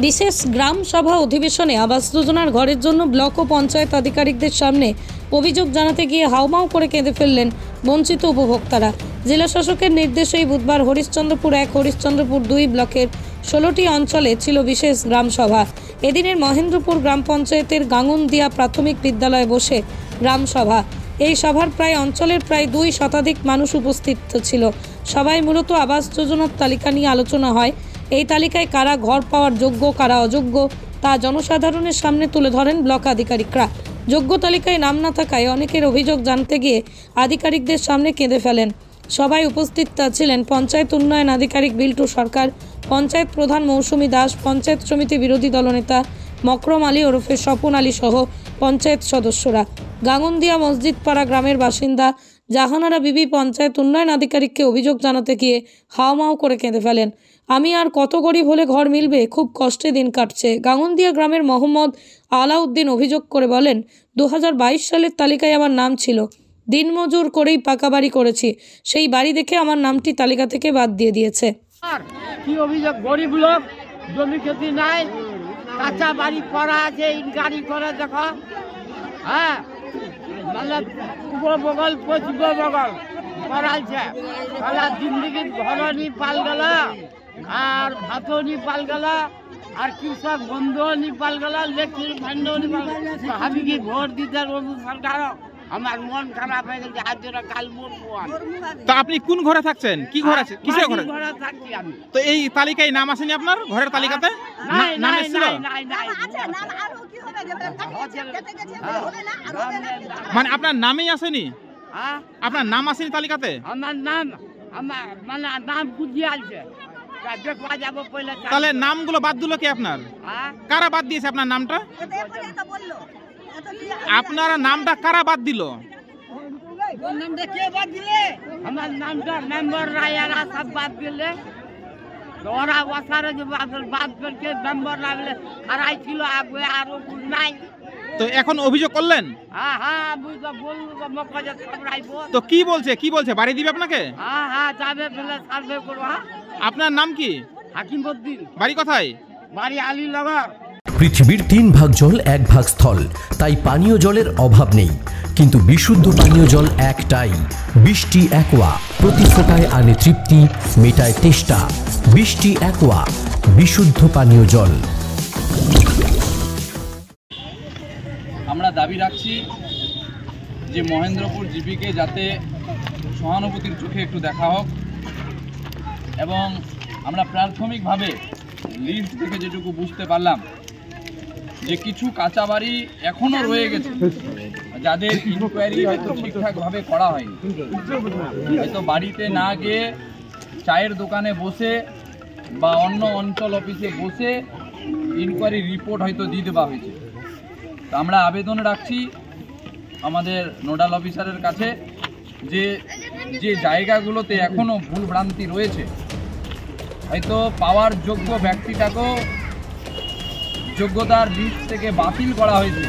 বিশেষ গ্রাম সভা অধিবেশনে আবাস যোজনার ঘরের জন্য ব্লক ও পঞ্চায়েত আধিকারিকদের সামনে অভিযোগ জানাতে গিয়ে হাউমাউ করে কেঁদে ফেললেন বঞ্চিত উপভোক্তারা। জেলা শাসকের নির্দেশেই বুধবার হরিশ্চন্দ্রপুর 1, হরিশ্চন্দ্রপুর 2 ব্লকের 16টি অঞ্চলে ছিল বিশেষ গ্রাম সভা। এদিনের মহেন্দ্রপুর গ্রাম পঞ্চায়েতের গাঙ্গুনদিয়া প্রাথমিক বিদ্যালয়ে বসে গ্রাম সভা। এই সভার অঞ্চলের প্রায় 2 শতাধিক মানুষ উপস্থিত ছিল। সবাই মূলত আবাস যোজনার তালিকা নিয়ে আলোচনা হয়। এই তালিকায় কারা ঘর পাওয়ার যোগ্য, কারা অযোগ্য তা জনসাধারণের সামনে তুলে ধরেন ব্লক আধিকারিকরা। যোগ্য তালিকায় নাম না থাকায় অনেকের অভিযোগ জানতে গিয়ে আধিকারিকদের সামনে কেঁদে ফেলেন। সবাই উপস্থিত ছিলেন পঞ্চায়েত উন্নয়ন আধিকারিক বিল্টু সরকার, পঞ্চায়েত প্রধান মৌসুমী দাস, পঞ্চায়েত সমিতি বিরোধী দলনেতা মকরম আলী ওরফে স্বপন আলী সহ পঞ্চায়েত সদস্যরা। গাঙ্গুনদিয়া মসজিদপাড়া গ্রামের বাসিন্দা জাহানারা বিবি পঞ্চায়েত উন্নয়ন আধিকারিককে অভিযোগ জানাতে গিয়ে হাওমাও করে কেঁদে ফেলেন। আমি আর কত গরিব হলে ঘর মিলবে, খুব কষ্টে দিন কাটছে। গাঙ্গুনদিয়া গ্রামের মোহাম্মদ আলাউদ্দিন অভিযোগ করে বলেন, 2022 সালের তালিকায় আমার নাম ছিল। দিনমজুর করেই পাকা বাড়ি করেছি, সেই বাড়ি দেখে আমার নামটি তালিকা থেকে বাদ দিয়ে দিয়েছে। কি অভিযোগ? গরিব লোক, জমি ক্ষতি নাই, কাঁচা বাড়ি করা আছে, গাড়ি করে দেখো। হ্যাঁ, মানে পূর্ব বগল পশ্চিম বগল করালছে। তাহলে জিন্দগি ঘরনি পাল গেল, আর ভাতও নি পাল গেল, আর কৃষক বন্ধুও নি পাল গেল, লেখির ভান্ডও নি পাল গেল। আমি কি ভোট দিতে সরকার? আমার মন খারাপ হয়ে গেছে, আজ কাল মরবো। তো আপনি কোন ঘরে থাকছেন? কি ঘর আছে? কিসের ঘরে থাকি আমি? তো এই তালিকায় নাম আসেনি আপনার? ঘরের তালিকাতে নাম এসেছিল? মানে আপনার নামেই আসেনি? আপনার নাম আসেনি তালিকাতে? আমার নাম মানে নাম বুঝিয়ে আছে। তাহলে নামগুলো বাদ দিল কি আপনার? কারা বাদ দিয়েছে আপনার নামটা? আপনারা নামটা কারা বাদ দিল? আমার নামটা মেম্বার রায়ারা সব বাদ দিলে। ওরা ওসারে যে বাদ করছে মেম্বার রাখলে হারাই ছিল, আগে আরো নাই। তো এখন অভিযোগ করলেন? হ্যাঁ হ্যাঁ, বুঝতে বলবো মকজে সাবরাইবো। তো কি বলছে বাড়ি দিবে আপনাকে? হ্যাঁ হ্যাঁ, যাবে ফেলে সার্ভে করবো। আপনার নাম কি? হাকিমউদ্দিন। বাড়ি কোথায়? বাড়ি আলীনগর। পৃথিবীর 3 ভাগ জল 1 ভাগ স্থল, তাই পানীয় জলের অভাব নেই। কিন্তু বিশুদ্ধ পানীয় জল একটাই, বৃষ্টি অ্যাকোয়া। প্রতি ফোঁটায় আনে তৃপ্তি, মেটায় তেষ্টা। বৃষ্টি অ্যাকোয়া, বিশুদ্ধ পানীয় জল। আমরা দাবি রাখছি যে মহেন্দ্রপুর জিপিকে যাতে সহানুভূতির চোখে একটু দেখা হোক, এবং আমরা প্রাথমিকভাবে লিস্ট থেকে যেটুকু বুঝতে পারলাম যে কিছু কাঁচা বাড়ি এখনো রয়ে গেছে, যাদের ইনকোয়ারি হয়তো ঠিকঠাকভাবে করা হয়নি। হয়তো বাড়িতে না গিয়ে চায়ের দোকানে বসে বা অন্য অঞ্চল অফিসে বসে ইনকোয়ারি রিপোর্ট হয়তো দিয়ে দেওয়া হয়েছে। তো আমরা আবেদন রাখছি আমাদের নোডাল অফিসারের কাছে যে যে জায়গাগুলোতে এখনও ভুলভ্রান্তি রয়েছে, হয়তো পাওয়ার যোগ্য ব্যক্তিটাকেও যোগ্যতার লিস্ট থেকে বাতিল করা হয়েছে,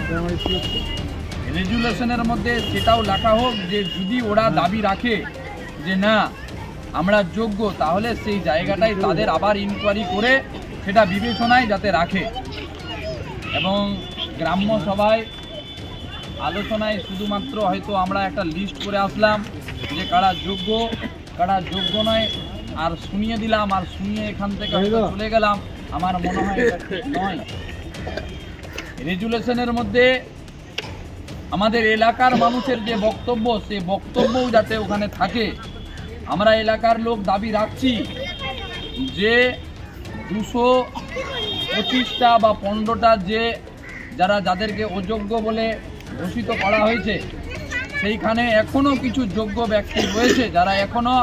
রেজুলেশনের মধ্যে সেটাও লেখা হোক যে যদি ওরা দাবি রাখে যে না আমরা যোগ্য, তাহলে সেই জায়গাটাই তাদের আবার ইনকোয়ারি করে সেটা বিবেচনায় যাতে রাখে। এবং গ্রাম্য সভায় আলোচনায় শুধুমাত্র হয়তো আমরা একটা লিস্ট করে আসলাম যে কারা যোগ্য কারা যোগ্য নয়, আর শুনিয়ে দিলাম, আর শুনিয়ে এখান থেকে হয়তো চলে গেলাম। আমার মনে হয় এটা ঠিক নয়। রেজুলেশনের মধ্যে আমাদের এলাকার মানুষের যে বক্তব্য, সে বক্তব্যও যাতে ওখানে থাকে। আমরা এলাকার লোক দাবি রাখছি যে 225টা বা 15টা যে যাদেরকে অযোগ্য বলে ঘোষিত করা হয়েছে, সেইখানে এখনো কিছু যোগ্য ব্যক্তি রয়েছে যারা এখনো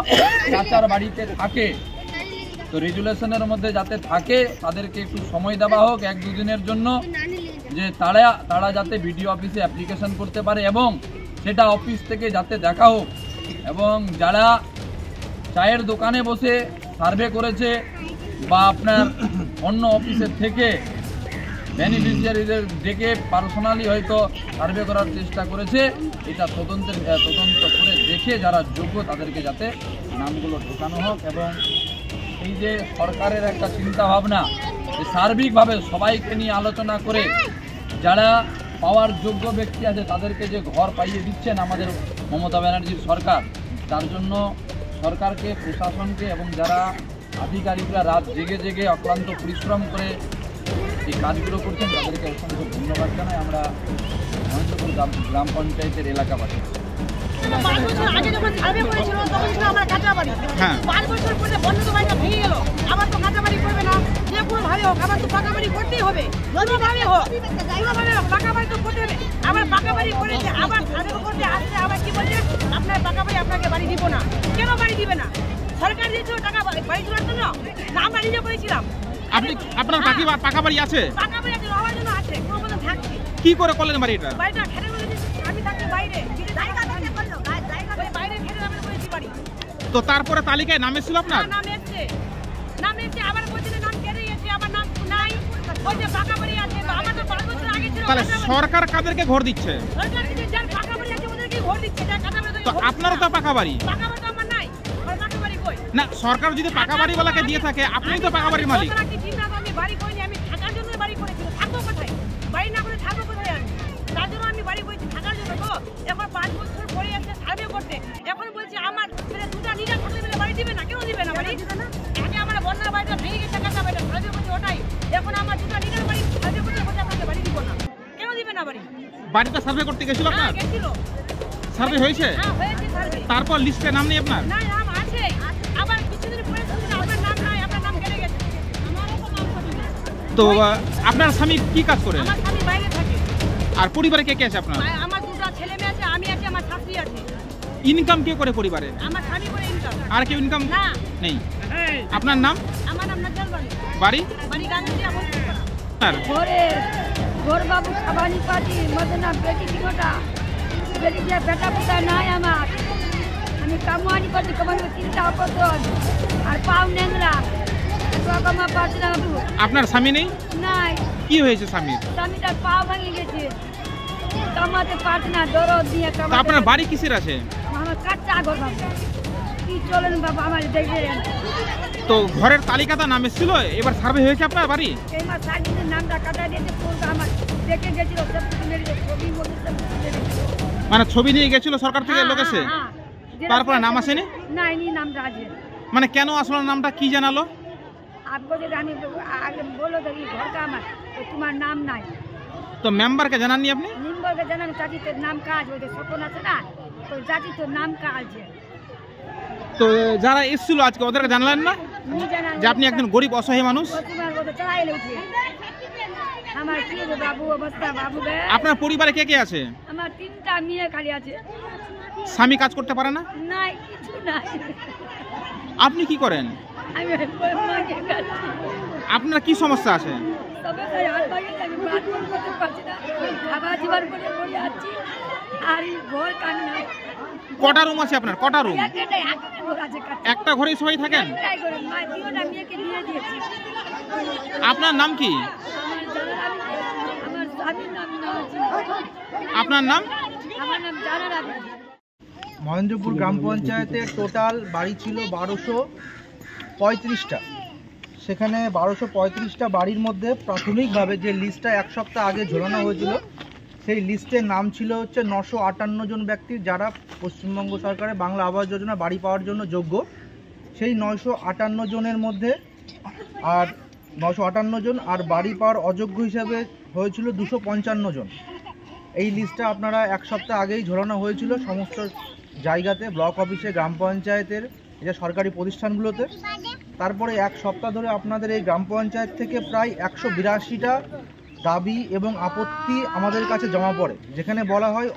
কাঁচার বাড়িতে থাকে। তো রেজুলেশনের মধ্যে যাতে থাকে, তাদেরকে একটু সময় দেওয়া হোক 1-2 দিনের জন্য, যে তারা যাতে বিডিও অফিসে অ্যাপ্লিকেশন করতে পারে এবং সেটা অফিস থেকে যাতে দেখা হোক। এবং যারা চায়ের দোকানে বসে সার্ভে করেছে বা আপনার অন্য অফিসের থেকে বেনিফিশিয়ারিদের ডেকে পার্সোনালি হয়তো সার্ভে করার চেষ্টা করেছে, এটা তদন্ত করে দেখে যারা যোগ্য তাদেরকে যাতে নামগুলো ঢোকানো হোক এবং এই যে সরকারের একটা চিন্তা ভাবনা, যে সার্বিকভাবে সবাইকে নিয়ে আলোচনা করে যারা পাওয়ার যোগ্য ব্যক্তি আছে তাদেরকে যে ঘর পাইয়ে দিচ্ছেন আমাদের মমতা ব্যানার্জির সরকার, তার জন্য সরকারকে, প্রশাসনকে এবং যারা আধিকারিকরা রাত জেগে জেগে অক্লান্ত পরিশ্রম করে এই কাজগুলো করছেন তাদেরকে অসংখ্য ধন্যবাদ জানাই আমরা মহেন্দ্রপুর গ্রাম পঞ্চায়েতের এলাকাবাসী। 5 বছর আগে যখন সার্ভে করেছিল তখন ছিল আমরা কাঁচা বাড়ি। 5 বছর পরে বন্ধ বাড়িটা ভেঙে গেল, আবার তো কাঁচা বাড়ি করবে না, যে কোনো ভাবে হোক আবার তো পাকা বাড়ি করতেই হবে, কোনোভাবে হোক কোনোভাবে পাকা বাড়ি তো করতে হবে। আবার পাকা বাড়ি করেছে, আবার সার্ভে করতে আসছে, আবার কি বলছে আপনার পাকা বাড়ি আপনাকে বাড়ি দিব না। কেন বাড়ি দিবে না? সরকার দিয়েছিল টাকা বাড়ি তোলার জন্য না, আমরা নিজে করেছিলাম। আপনার পাকা বাড়ি আছে? পাকা বাড়ি আছে, আমার জন্য আছে, কোনো মতো থাকছে। কি করে করলেন বাড়িটা? বাড়িটা খেতে বলেছি, আমি থাকতে বাইরে বাইরে খেতে আমি করেছি বাড়ি। তো তারপরে তালিকায় নাম এসেছিল আপনার? নাম এসছে, আবার বলছে নাম কেটে গেছে, আমার নাম নাই, বলছে পাকা বাড়ি আছে। আমার তো 5 বছর আগে ছিল। তাহলে সরকার কাদেরকে ঘর দিচ্ছে? সরকার দিচ্ছে, যার পাকা বাড়ি আছে ওদেরকে ভোট দিচ্ছে, যার কাঁচা বাড়ি তো আপনারও তো পাকা বাড়ি। পাকা বাড়ি তো আমার নাই, আর পাকা বাড়ি কই? না, সরকার যদি পাকা বাড়িওয়ালাকে দিয়ে থাকে, আপনি তো পাকা বাড়ির মালিক। সরকার কি চিন্তা করে? আমি বাড়ি করিনি, আমি থাকার জন্য বাড়ি করেছি। থাকবো কোথায়? বাড়ি না করে থাকবো কোথায় আমি? তার জন্য আমি বাড়ি করেছি থাকার জন্য। তো এখন 5 বছর পরে আসছে সার্ভে করতে, এখন বলছে আমার দুটা লিডার থাকলে বলে বাড়ি দিবে না। কেন দিবে না বাড়ি? আগে আমার বন্যার বাড়িটা ভেঙে গেছে, কাঁচা বাড়িটা সার্ভে করছে ওটাই, এখন আমার দুটা লিডার বাড়ি সার্ভে করতে বলছে আপনাকে বাড়ি দিব না। কেন দিবে না বাড়ি? বাড়িটা সার্ভে করতে গেছিল আপনার? হ্যাঁ গেছিল। সার্ভে হয়েছে? হ্যাঁ হয়েছে সার্ভে। তারপর লিস্টে নাম নেই আপনার? না, নাম আছে, আবার কিছুদিন পরে শুনছি আপনার নাম নাই, আপনার নাম কেটে গেছে। আমারও তো নাম কেটে তো আপনার স্বামী কি কাজ করে? আমার স্বামী বাইরে থাকে। আর পরিবারে কে কে আছে আপনার? আমার দুটো ছেলে মেয়ে আছে, আমি আছি, আমার শাশুড়ি আছে। ইনকাম কে করে পরিবারে? আমার স্বামী করে ইনকাম। আর কেউ ইনকাম না, নেই? আপনার নাম? আমার নাম নাজাল বাড়ি। বাড়ি? বাড়ি গান্ধী আমার। আর ঘর বাবু খাবানি পাটি মদনা বেটি দিগোটা বেটি যে বেটা পুতা নাই আমার, আমি কামানি করছি, কামানি চিন্তা অপতন আর পাও নেংরা কামা পারছি না। আপনার স্বামী নেই? নাই, কি হয়েছে স্বামীর? স্বামীটার পা ভেঙে গেছে, কামাতে পারছি না, দরদ দিয়ে তো কামাতে। আপনার বাড়ি কিসের আছে? আমার কাচ্চা ঘর বাবু, কি চলেন বাবা আমার দেখলেন। তো ঘরের তালিকাটা নাম এসেছিল, এবার সার্ভে হয়েছে আপনার বাড়ি? এই মাস সার্ভিসের নামটা কাটা দিয়েছে, ফোনটা আমার দেখে গেছিল, সব কিছু মেরে ছবি মধ্যে সব কিছু মেরে গেছিল। মানে ছবি নিয়ে গেছিল সরকার থেকে লোক এসে? তারপরে নাম আসেনি? না, ইনি নামটা আছে। মানে কেন আসলো নামটা কি জানালো? आपको जो रानी आगे बोलो तो ये घर का हमार तो तुम्हार नाम नहीं। তো মেম্বারকে জানাননি আপনি? निम्बर के जनन चाची तो नाम काज हो सपन আছে না, তো চাচি তো নাম কাজ আছে। তো যারা এসেছিল আজকে ওদেরকে জানালেন না নি জানা যে আপনি একজন গরিব অসহায় মানুষ? তোমার কথা চাইলে উঠে আমার কি গো বাবু অবস্থা বাবু রে। আপনার পরিবারে কে কে আছে? আমার 3টা মেয়ে খালি আছে। স্বামী কাজ করতে পারে না? নাই, কিছু নাই। আপনি কি করেন? আমি মাকে কাছে আপনার কি সমস্যা আছে? তবে তাই আর ভাই আমি বাদ করতে পারছি না, খাবার জীবন করে পড়ে আছি আর এই ঘর কান নাই। কটা রুম আছে আপনার? কটা রুম? একটাই ঘর আছে, একটা ঘরেই সবাই থাকেন? একটাই ঘরে মা 3টা মেয়েকে দিয়ে দিয়েছি। আপনার নাম কি? আমার স্বামীর নাম নাজি। আপনার নাম? আমার নাম জানা রাবি। মহেন্দ্রপুর গ্রাম পঞ্চায়েতের টোটাল বাড়ি ছিল 1235টা। সেখানে 1235টা বাড়ির মধ্যে প্রাথমিকভাবে যে লিস্টটা 1 সপ্তাহ আগে ঝোলানো হয়েছিল, সেই লিস্টের নাম ছিল হচ্ছে 958 জন ব্যক্তির যারা পশ্চিমবঙ্গ সরকারের বাংলা আবাস যোজনা বাড়ি পাওয়ার জন্য যোগ্য। সেই 958 জনের মধ্যে আর 958 জন আর বাড়ি পাওয়ার অযোগ্য হিসাবে হয়েছিল 255 জন। এই লিস্টটা আপনারা 1 সপ্তাহ আগেই ঝোলানো হয়েছিল সমস্ত জায়গাতে, ব্লক অফিসে, গ্রাম পঞ্চায়েতের, এটা সরকারি প্রতিষ্ঠানগুলোতে। তারপরে 1 সপ্তাহ ধরে আপনাদের এই গ্রাম পঞ্চায়েত থেকে প্রায় 182টা দাবি এবং আপত্তি আমাদের কাছে জমা পড়ে, যেখানে বলা হয়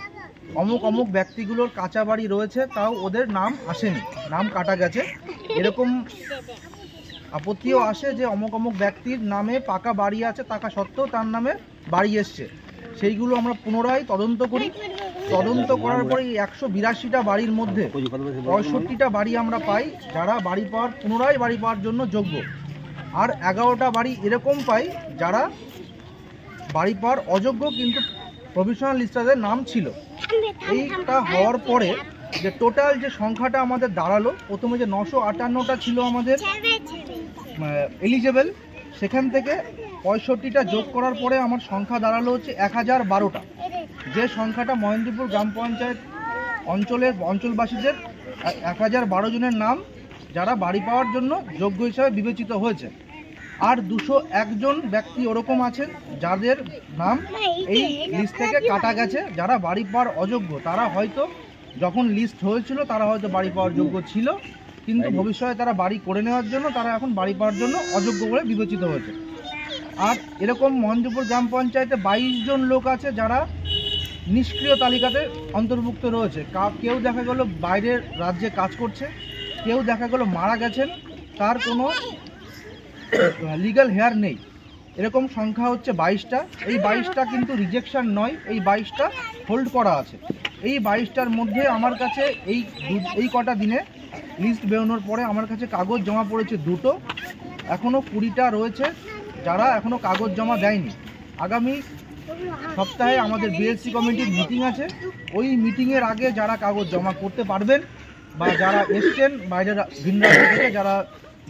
অমুক অমুক ব্যক্তিগুলোর কাঁচা বাড়ি রয়েছে, তাও ওদের নাম আসেনি, নাম কাটা গেছে। এরকম আপত্তিও আসে যে অমুক অমুক ব্যক্তির নামে পাকা বাড়ি আছে, থাকা সত্ত্বেও তার নামে বাড়ি এসছে। সেইগুলো আমরা পুনরায় তদন্ত করি। তদন্ত করার পরে এই 182টা বাড়ির মধ্যে 65টা বাড়ি আমরা পাই যারা বাড়ি পাওয়ার পুনরায় বাড়ি পাওয়ার জন্য যোগ্য, আর 11টা বাড়ি এরকম পাই যারা বাড়ি পাওয়ার অযোগ্য কিন্তু প্রভিশনাল লিস্টারদের নাম ছিল। এইটা হওয়ার পরে যে টোটাল যে সংখ্যাটা আমাদের দাঁড়ালো, প্রথমে যে 958টা ছিল আমাদের এলিজেবল, সেখান থেকে 65টা যোগ করার পরে আমার সংখ্যা দাঁড়ালো হচ্ছে 1012টা। যে সংখ্যাটা মহেন্দ্রপুর গ্রাম পঞ্চায়েত অঞ্চলবাসীদের 1012 জনের নাম যারা বাড়ি পাওয়ার জন্য যোগ্য হিসাবে বিবেচিত হয়েছে। আর 201 জন ব্যক্তি ওরকম আছেন যাদের নাম এই লিস্ট থেকে কাটা গেছে, যারা বাড়ি পাওয়ার অযোগ্য। তারা হয়তো যখন লিস্ট হয়েছিল তারা হয়তো বাড়ি পাওয়ার যোগ্য ছিল, কিন্তু ভবিষ্যতে তারা বাড়ি করে নেওয়ার জন্য তারা এখন বাড়ি পাওয়ার জন্য অযোগ্য বলে বিবেচিত হয়েছে। আর এরকম মহেন্দ্রপুর গ্রাম পঞ্চায়েতে 22 জন লোক আছে যারা নিষ্ক্রিয় তালিকাতে অন্তর্ভুক্ত রয়েছে। কেউ দেখা গেল বাইরের রাজ্যে কাজ করছে, কেউ দেখা গেল মারা গেছেন, তার কোনো লিগ্যাল হেয়ার নেই। এরকম সংখ্যা হচ্ছে 22টা। এই 22টা কিন্তু রিজেকশন নয়, এই 22টা হোল্ড করা আছে। এই 22টার মধ্যে আমার কাছে এই কটা দিনে লিস্ট বেরোনোর পরে আমার কাছে কাগজ জমা পড়েছে 2টো, এখনও 20টা রয়েছে যারা এখনও কাগজ জমা দেয়নি। আগামী সপ্তাহে আমাদের বিএলসি কমিটির মিটিং আছে, ওই মিটিংয়ের আগে যারা কাগজ জমা করতে পারবেন বা যারা এসছেন বাইরের ভিন রাজ্য থেকে, যারা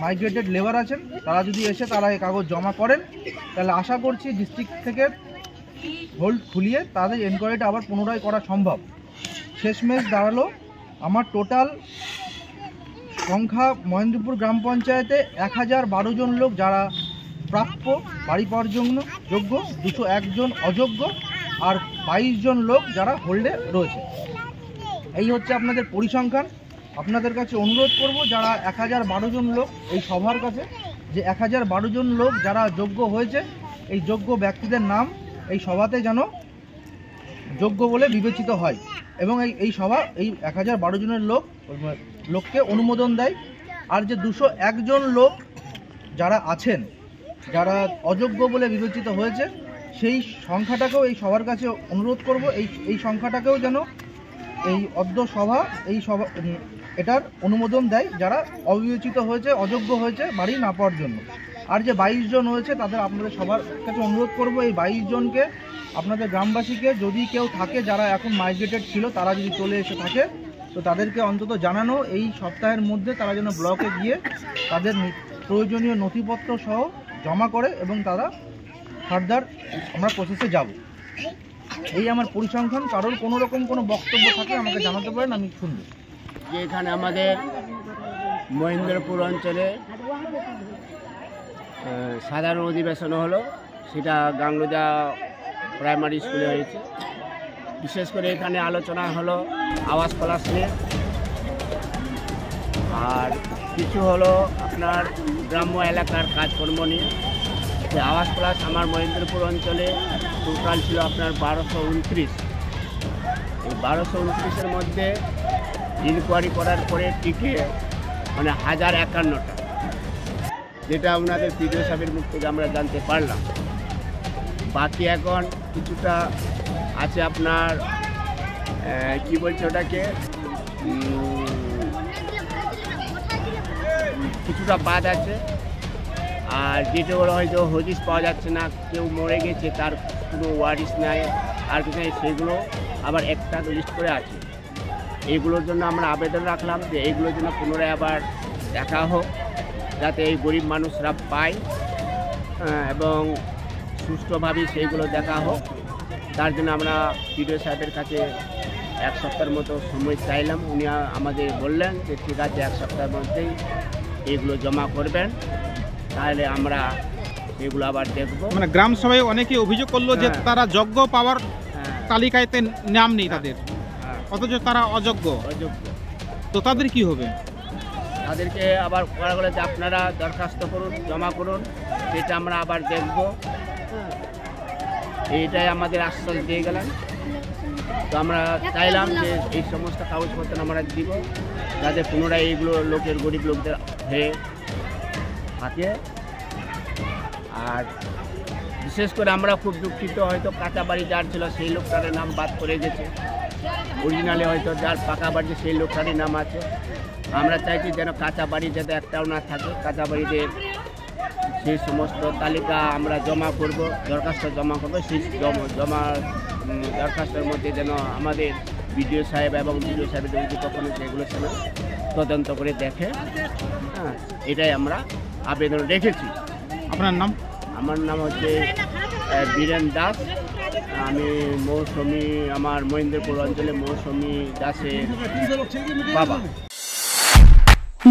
মাইগ্রেটেড লেবার আছেন, তারা যদি এসে তারা এই কাগজ জমা করেন, তাহলে আশা করছি ডিস্ট্রিক্ট থেকে হোল্ড খুলিয়ে তাদের এনকোয়ারিটা আবার পুনরায় করা সম্ভব। শেষমেশ দাঁড়ালো আমার টোটাল সংখ্যা মহেন্দ্রপুর গ্রাম পঞ্চায়েতে 1012 জন লোক যারা প্রাপ্য বাড়ি পাওয়ার জন্য যোগ্য, 201 জন অযোগ্য, আর 22 জন লোক যারা হোল্ডে রয়েছে। এই হচ্ছে আপনাদের পরিসংখ্যান। আপনাদের কাছে অনুরোধ করব যারা 1012 জন লোক এই সভার কাছে, যে 1012 জন লোক যারা যোগ্য হয়েছে, এই যোগ্য ব্যক্তিদের নাম এই সভাতে যেন যোগ্য বলে বিবেচিত হয় এবং এই সভা এই 1012 জনের লোককে অনুমোদন দেয়। আর যে 201 জন লোক যারা আছেন যারা অযোগ্য বলে বিবেচিত হয়েছে, সেই সংখ্যাটাকেও এই সবার কাছে অনুরোধ করব এই সংখ্যাটাকেও যেন এই অদ্য সভা এটার অনুমোদন দেয়, যারা অবিবেচিত হয়েছে, অযোগ্য হয়েছে বাড়ি না পাওয়ার জন্য। আর যে 22 জন হয়েছে তাদের আপনাদের সবার কাছে অনুরোধ করব এই 22 জনকে, আপনাদের গ্রামবাসীকে, যদি কেউ থাকে যারা এখন মাইগ্রেটেড ছিল তারা যদি চলে এসে থাকে, তো তাদেরকে অন্তত জানানো এই সপ্তাহের মধ্যে তারা যেন ব্লকে গিয়ে তাদের প্রয়োজনীয় নথিপত্র সহ জমা করে এবং তারা ফার্দার আমরা প্রসেসে যাব। এই আমার পরিসংখ্যান। কারোর কোনো রকম কোনো বক্তব্য থাকে আমাকে জানাতে পারেন, আমি শুনব। যে এখানে আমাদের মহেন্দ্রপুর অঞ্চলে সাধারণ অধিবেশন হলো, সেটা গাংলুদা প্রাইমারি স্কুলে হয়েছে। বিশেষ করে এখানে আলোচনা হলো আবাস প্লাস নিয়ে, আর কিছু হলো আপনার গ্রাম্য এলাকার কাজকর্ম নিয়ে। যে আবাস প্লাস আমার মহেন্দ্রপুর অঞ্চলে টোটাল ছিল আপনার 1229। এই 1229-এর মধ্যে ইনকোয়ারি করার পরে টিকে মানে 1051টা, যেটা আপনাদের পিডিও সাহেবের মুখ থেকে আমরা জানতে পারলাম। বাকি এখন কিছুটা আছে আপনার কি বলছে ওটাকে, কিছুটা বাদ আছে। আর যেটা হয়তো হদিস পাওয়া যাচ্ছে না, কেউ মরে গেছে তার কোনো ওয়ারিস নাই আর কিছু নেই, সেগুলো আবার একটা লিস্ট করে আছে। এইগুলোর জন্য আমরা আবেদন রাখলাম যে এইগুলোর জন্য পুনরায় আবার দেখা হোক, যাতে এই গরিব মানুষরা পায় এবং সুষ্ঠুভাবে সেইগুলো দেখা হোক। তার জন্য আমরা পিডিও সাহেবের কাছে 1 সপ্তাহের মতো সময় চাইলাম। উনি আমাদের বললেন যে ঠিক আছে, 1 সপ্তাহের মধ্যেই এগুলো জমা করবেন, তাহলে আমরা এগুলো আবার দেখব। মানে গ্রাম সভায় অনেকে অভিযোগ করলো যে তারা যোগ্য পাওয়ার তালিকাতে নাম নেই তাদের, অথচ তারা অযোগ্য। তো তাদের কি হবে? তাদেরকে আবার করা হলে যে আপনারা দরখাস্ত করুন, জমা করুন, সেটা আমরা আবার দেখব। এইটাই আমাদের আশ্বাস দিয়ে গেলেন। তো আমরা চাইলাম যে এই সমস্ত কাগজপত্র আমরা দিব, যাতে পুনরায় এইগুলো লোকের গরিব লোকদের হয়ে থাকে। আর বিশেষ করে আমরা খুব দুঃখিত, হয়তো কাঁচা বাড়ি যার ছিল সেই লোকটার নাম বাদ করে গেছে, অরিজিনালি হয়তো যার পাকা বাড়ি সেই লোকটারই নাম আছে। আমরা চাইছি যেন কাঁচা বাড়ি যাতে একটাও না থাকে, কাঁচা বাড়িদের সেই সমস্ত তালিকা আমরা জমা করব, দরখাস্ত জমা করবো। সেই জমা দরখাস্তের মধ্যে যেন আমাদের বিডিও সাহেব এবং বিডিও সাহেবের যদি কখনো যেগুলো ছিল তদন্ত করে দেখে। হ্যাঁ, এটাই আমরা আবেদন রেখেছি। আপনার নাম? আমার নাম হচ্ছে বীরেন দাস। আমি মৌসুমী, আমার মহেন্দ্রপুর অঞ্চলে মৌসুমী দাসের বাবা।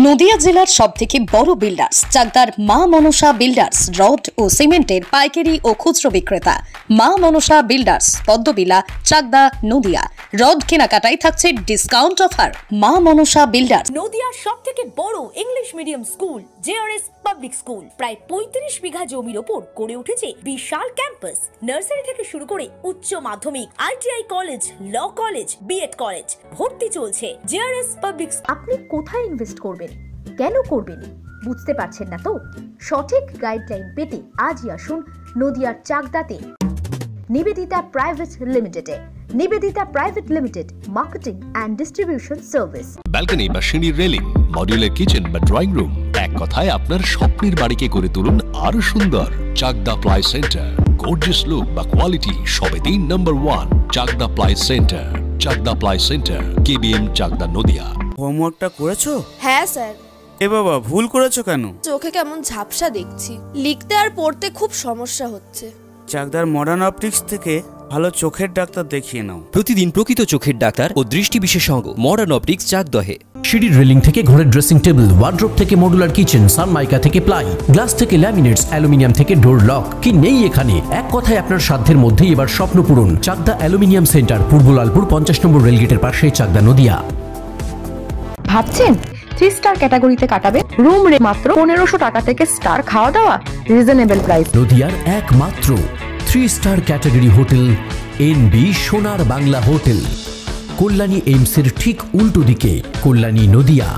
নদিয়া জেলার সবথেকে বড় বিল্ডার্স চাকদার মা মনসা বিল্ডার্স রড ও সিমেন্টের পাইকারি ও খুচরো বিক্রেতা। মা মনসা বিল্ডার্স, পদ্মবিলা, চাকদা, নদিয়া। রড কেনাকাটায় থাকছে ডিসকাউন্ট অফার। মা মনসা বিল্ডার্স। নদিয়ার সবথেকে বড় English medium school JRS public school, প্রায় 35 বিঘা জমির ওপর গড়ে উঠেছে বিশাল ক্যাম্পাস। নার্সারি থেকে শুরু করে উচ্চ মাধ্যমিক, ITI college, law college, BEd college, ভর্তি চলছে। JRS public. আপনি কোথায় ইনভেস্ট করবেন, কেন করবেন বুঝতে পারছেন না তো? সঠিক গাইডলাইন পেতে আজই আসুন নদিয়ার চাকদাতে নিবেদিতা প্রাইভেট লিমিটেডে। Nivedita private limited, marketing and distribution service. Balcony বা সিঁড়ির রেলিং, মডিউলার কিচেন বা ড্রয়িং রুম, এক কথায় আপনার স্বপ্নের বাড়িকে করে তুলুন আরো সুন্দর। Chakdah ply centre, gorgeous look বা কোয়ালিটি সবে 3 নম্বর 1 Chakdah ply centre. Chakdah ply centre, KBM, Chakdah, Nadia. হোমওয়ার্কটা করেছো? হ্যাঁ স্যার। এ বাবা, ভুল করেছো কেন? চোখে কেমন ঝাপসা দেখছি, লিখতে আর পড়তে খুব সমস্যা হচ্ছে। চাকদার মডার্ন অপটিক্স থেকে ভালো চোখের ডাক্তার দেখিয়ে নাও। প্রতিদিন প্রকৃত চোখের ডাক্তার ও দৃষ্টি বিশেষজ্ঞ মডার্ন অপটিক্স, চাকদহে। সিঁড়ির রেলিং থেকে ঘরের ড্রেসিং টেবিল, ওয়ার্ড্রোব থেকে মডুলার কিচেন, সানমাইকা থেকে প্লাই, গ্লাস থেকে ল্যামিনেটস, অ্যালুমিনিয়াম থেকে ডোর লক, কি নেই এখানে? এক কথায় আপনার সাধ্যের মধ্যেই এবার স্বপ্ন পূরণ। চাকদা অ্যালুমিনিয়াম সেন্টার, পূর্ব লালপুর 50 নম্বর রেলগেটের পাশে, চাকদা, নদিয়া। ভাবছেন 3 স্টার ক্যাটাগরিতে কাটাবে? রুম রে মাত্র 1500 টাকা থেকে স্টার, খাওয়া দাওয়া রিজনেবল প্রাইস। নদিয়ার একমাত্র 3 স্টার ক্যাটাগরি হোটেল এনবি সোনার বাংলা হোটেল, কল্যাণী এইমসের ঠিক উল্টো দিকে, কল্যাণী, নদিয়া।